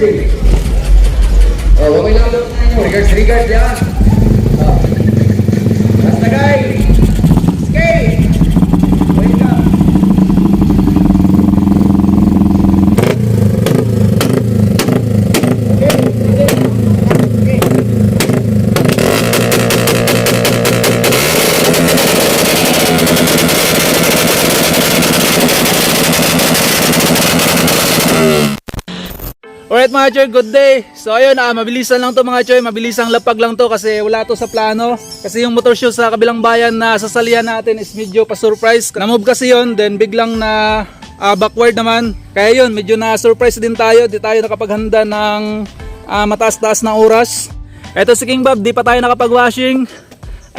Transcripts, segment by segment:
birthday. Oh, okay lang daw tayo. Regards yan. Oh. Basta guys. Skate. Wake up. Alright mga choy, good day. So ayun, mabilisan lang to mga choy, mabilisang lapag lang to kasi wala to sa plano. Kasi yung motor show sa kabilang bayan na sasalihan natin is medyo pa-surprise. Na-move kasi yun, then biglang na backward naman. Kaya yun, medyo na-surprise din tayo. Di tayo nakapaghanda ng mataas-taas na oras. Eto si King Bob, di pa tayo nakapag-washing.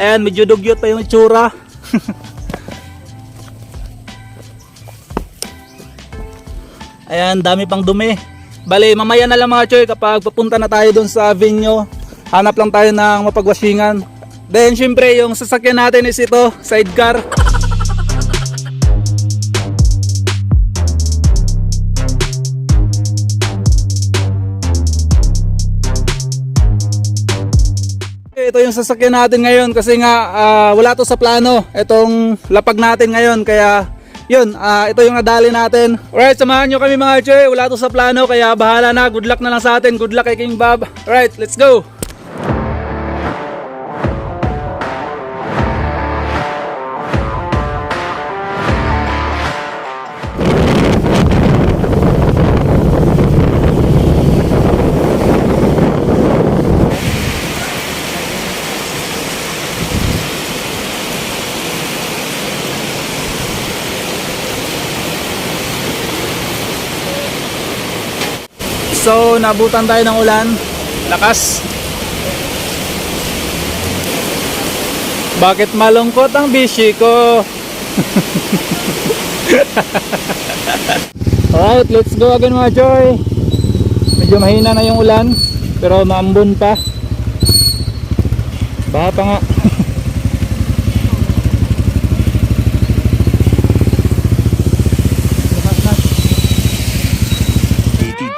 Ayan, medyo dugyot pa yung itsura. Ayan, dami pang dumi. Bale, mamaya na lang mga choy kapag papunta na tayo doon sa venue. Hanap lang tayo ng mapagwashingan. Then syempre yung sasakyan natin is ito, sidecar. Ito yung sasakyan natin ngayon kasi nga wala to sa plano. Itong lapag natin ngayon kaya yun, ito yung nadali natin. Alright, samahan nyo kami mga choy. Wala to sa plano kaya bahala na. Good luck na lang sa atin. Good luck kay King Bob. Alright, let's go. So, nabutan tayo ng ulan. Lakas. Bakit malungkot ang bishi ko? Alright, let's go again mga choy. Medyo mahina na yung ulan, pero maambon pa. Baha pa nga.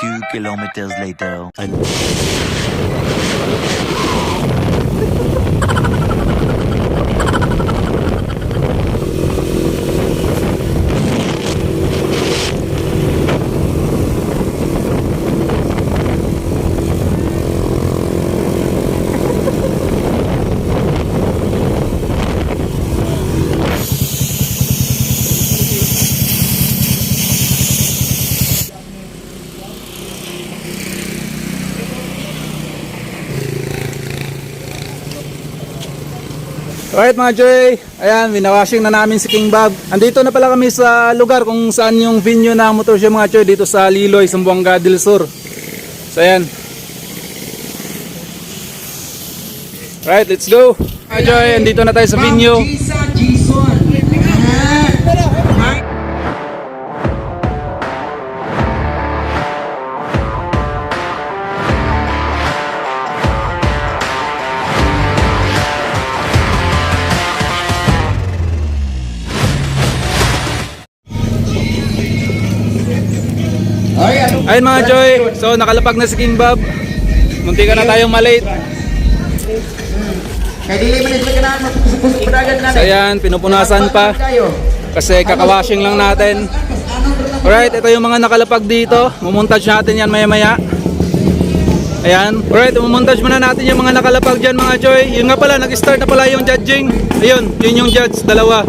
2 kilometers later. Alright mga choy, ayan, winawashing na namin si King Bob. Andito na pala kami sa lugar kung saan yung venue ng motor show mga choy, dito sa Liloy, Zamboanga del Sur. So ayan. Alright, let's go. Mga choy, andito na tayo sa venue. Ayun mga choy, so nakalapag na si King Bob. Munti ka na tayong malate. So ayan, pinupunasan pa kasi kakawashing lang natin. Alright, ito yung mga nakalapag dito. Mumontage natin yan maya maya. Ayan, alright, mumontage muna natin yung mga nakalapag dyan mga choy. Yun nga pala, nag-start na pala yung judging. Ayun, yun yung judge, dalawa.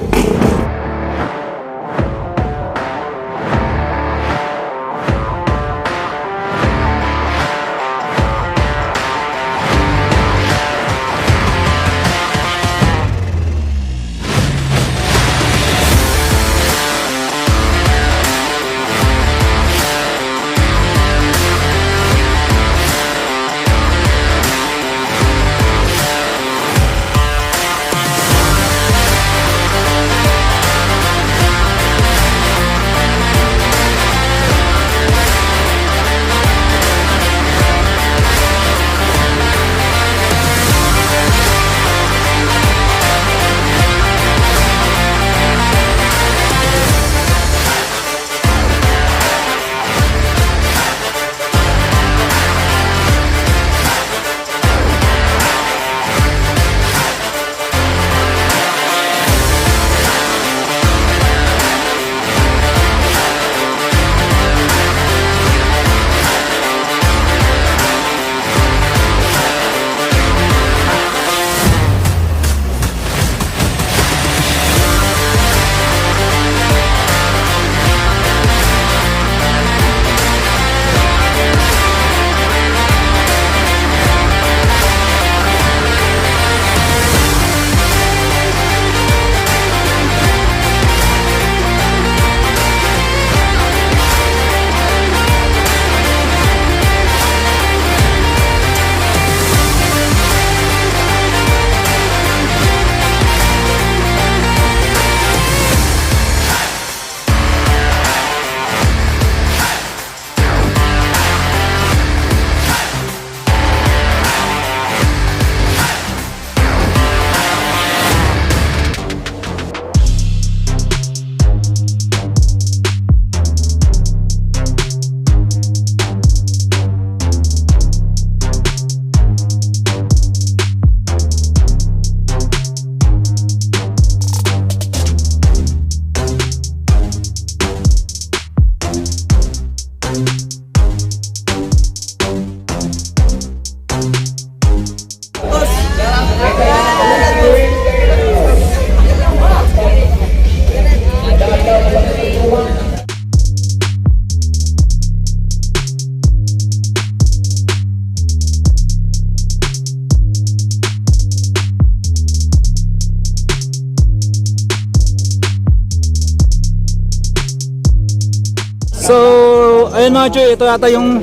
ayun mga choy, ito yata yung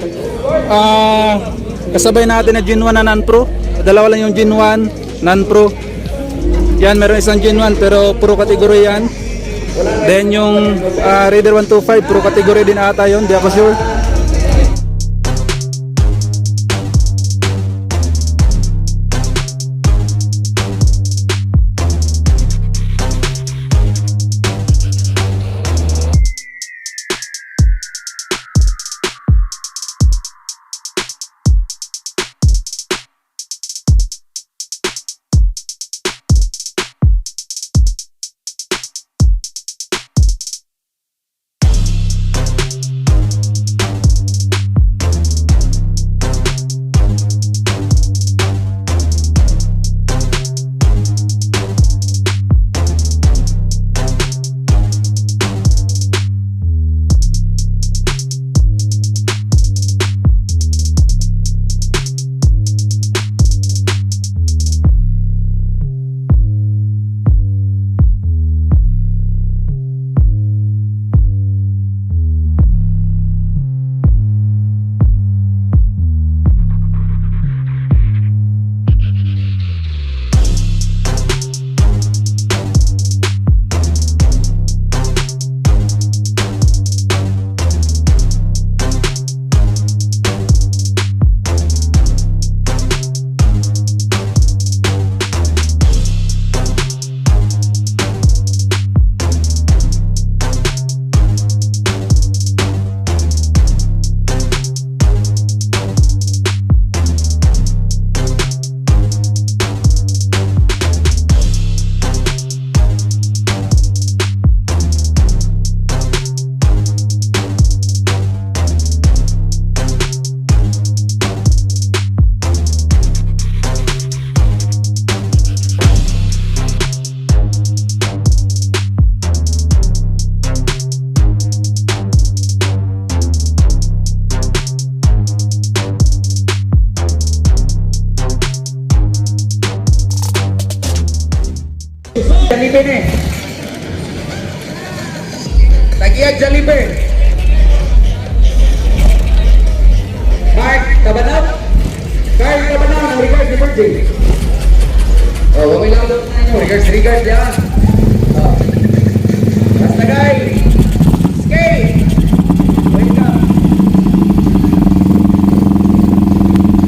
kasabay natin na Gen 1 na non-pro. Dalawa lang yung Gen 1 non-pro. Yan, meron isang Gen 1 pero pro category yan. Then yung Raider 125 pro category din ata yun, di ako sure. Jollibee ni. Tagiya Jollibee. Mark Tabanap. Mark Tabanap, regards ni birthday. Oh, wala lang daw tayo. Regards yan. Oh. Basta guys. Skate. Wake up.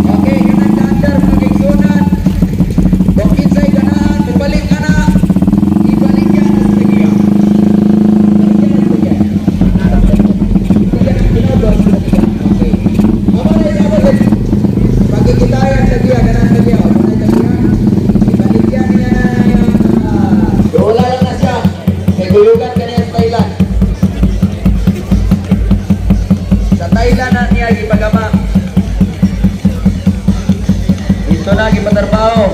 Okay, kanan dander mga kaigsunan. Bukit sa'y ganahan, bubalik ka na. Ibalik yan sa tagiya. Balik yan sa tagiya. Ibalik yan ang ginagawa sa tagiya. Okay. Abang. Pagkikitayan sa tagiya, ganahan sa tagiya. Ibalik yan na. Wala lang na siya. May gulugan ka niya sa Thailand. Sa Thailand na niya ipagama. Dito na ipatrabaho.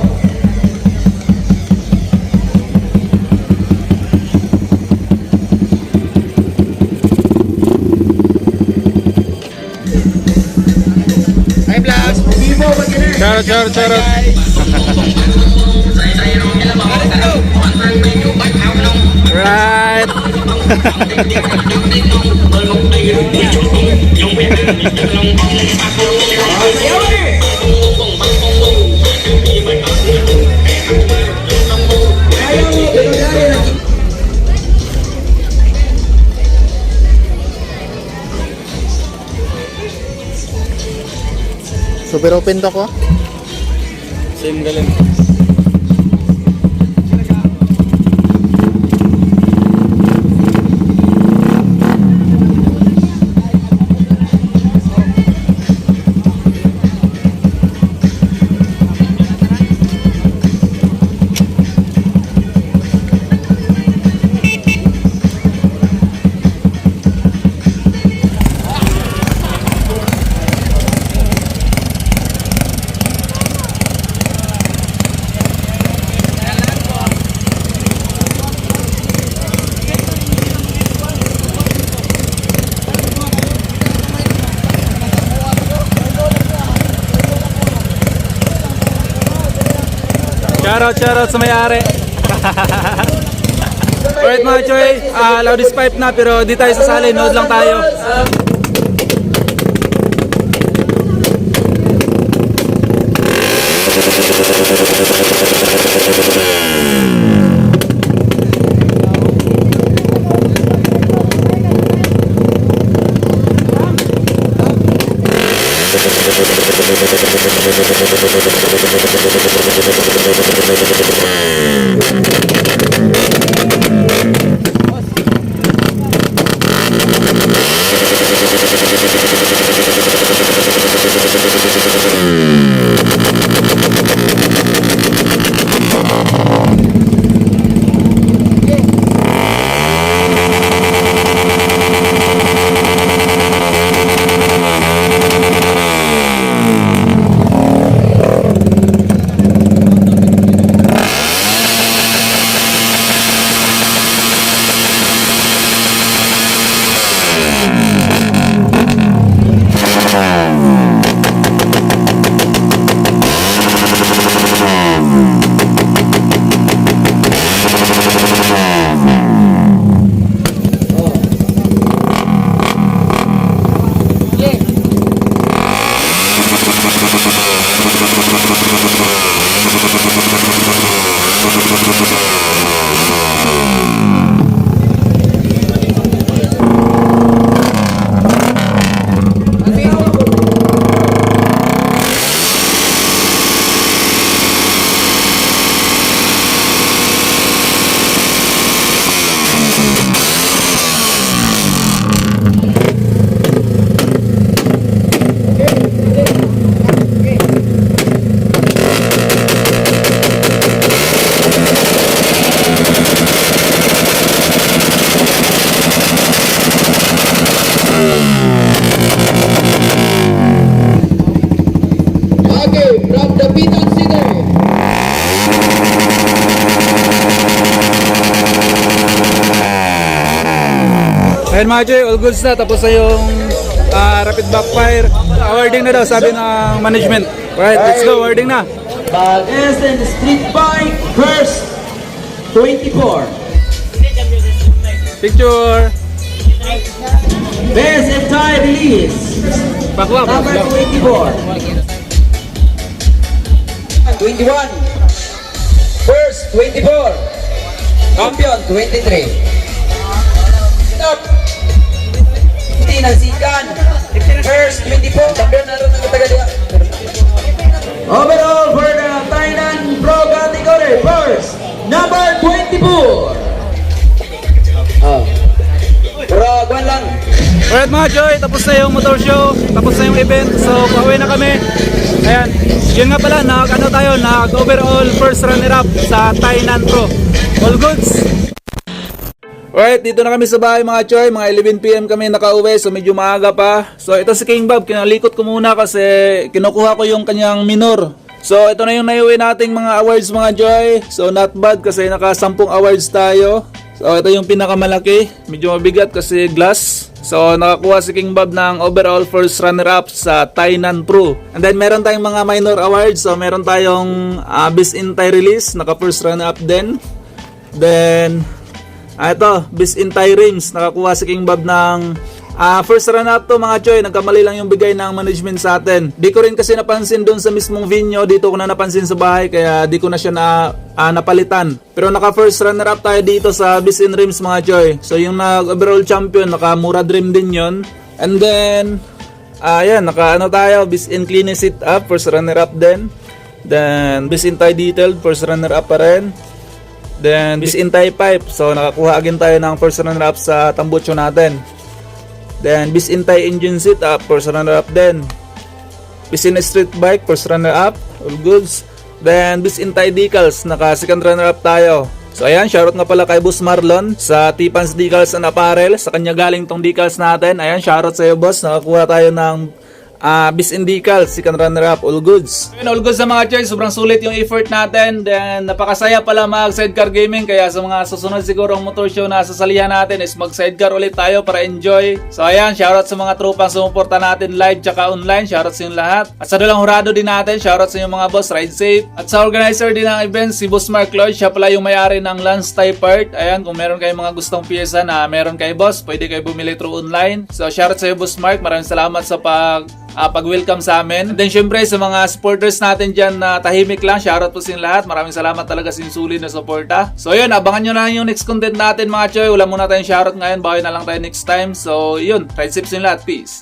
Hi vlog. Vivo bagay. Charot. Right. Super open to ko. Same galing. Shoutout sa may-ari. Alright mga choy, loudest pipe na pero di tayo sasali, nood lang tayo. Okay, from the Piton City. Ayan mga Choy, all goods na. Tapos na yung rapid backfire. Awarding na daw, sabi ng management. Right, let's go, awarding na. Essen Street Bike first 24. Picture. Best entire release Bakla, number bakla. 24. 21. First 24. Champion 23. Stop. Tinasikan. First 24. Champion na rin ng Katagalia. Overall for the Thailand Pro category, first, number 24. Oh. Pero, kuhan lang. Alright mga Choy, tapos na yung motor show, tapos na yung event, so pauwi na kami. Ayan, yun nga pala, nag-overall first runner-up sa Thailand Pro. All goods! Alright, dito na kami sa bahay mga Choy, mga 11 PM kami nakauwi, so medyo maaga pa. So ito si King Bob, kinalikot ko muna kasi kinukuha ko yung kanyang minor. So ito na yung naiuwi nating mga awards mga Choy, so not bad kasi naka 10 awards tayo. So ito yung pinakamalaki, medyo mabigat kasi glass. So nakakuha si King Bob ng overall first runner-up sa Thailand Pro. And then meron tayong mga minor awards, so meron tayong Best in Thai Release, naka first runner-up din. Then ito, Best in Thai Rims, nakakuha si King Bob ng first run-up to mga Choy. Nagkamali lang yung bigay ng management sa atin. Di ko rin kasi napansin doon sa mismong venue, dito ko na napansin sa bahay, kaya di ko na siya napalitan. Pero naka first runner-up tayo dito sa Best in Rims mga Choy. So yung overall champion, naka Murad Rim din yon. And then ayan, naka tayo, Best in Clean Sit Up, first runner-up din. Then Best in Thai Detailed, first runner-up pa rin. Then Best in Thai Pipe, so nakakuha agad tayo ng first runner-up sa tambucho natin. Then Best in Thai Engine Sit Up, first runner-up din. Best in Street Bike, first runner-up, all goods. Then Best in Thai Decals, naka second runner-up tayo. So ayan, shoutout nga pala kay Boss Marlon sa Tipans Decals and Apparel, sa kanya galing tong decals natin. Ayan, shoutout sa iyo boss, nakakuha tayo ng Best in Decals, second runner-up, all goods. Ayun, all goods sa mga Choy, sobrang sulit yung effort natin. Then napakasaya pala mag sidecar gaming, kaya sa mga susunod siguro ang motor show na sasalihan natin is mag sidecar ulit tayo para enjoy. So ayan, shoutout sa mga tropang sumuporta natin live tsaka online, shoutout sa inyong lahat. At sa dalang hurado din natin, shoutout sa inyong mga boss, ride safe. At sa organizer din ng event, si Boss Mark Lloyd, siya pala yung may-ari ng Lance Thai Part. Ayan, kung meron kayong mga gustong pyesa na meron kay boss, pwede kayo bumili through online. So shoutout sa iyo Boss Mark, maraming salamat sa pag-welcome sa amin. And then syempre sa mga supporters natin dyan na tahimik lang, shoutout po sa inyo lahat. Maraming salamat talaga sa sulit na suporta. So yun, abangan nyo na yung next content natin mga Choy. Wala muna tayong shoutout ngayon, bawi na lang tayo next time. So yun, ride safe sa inyo lahat, peace.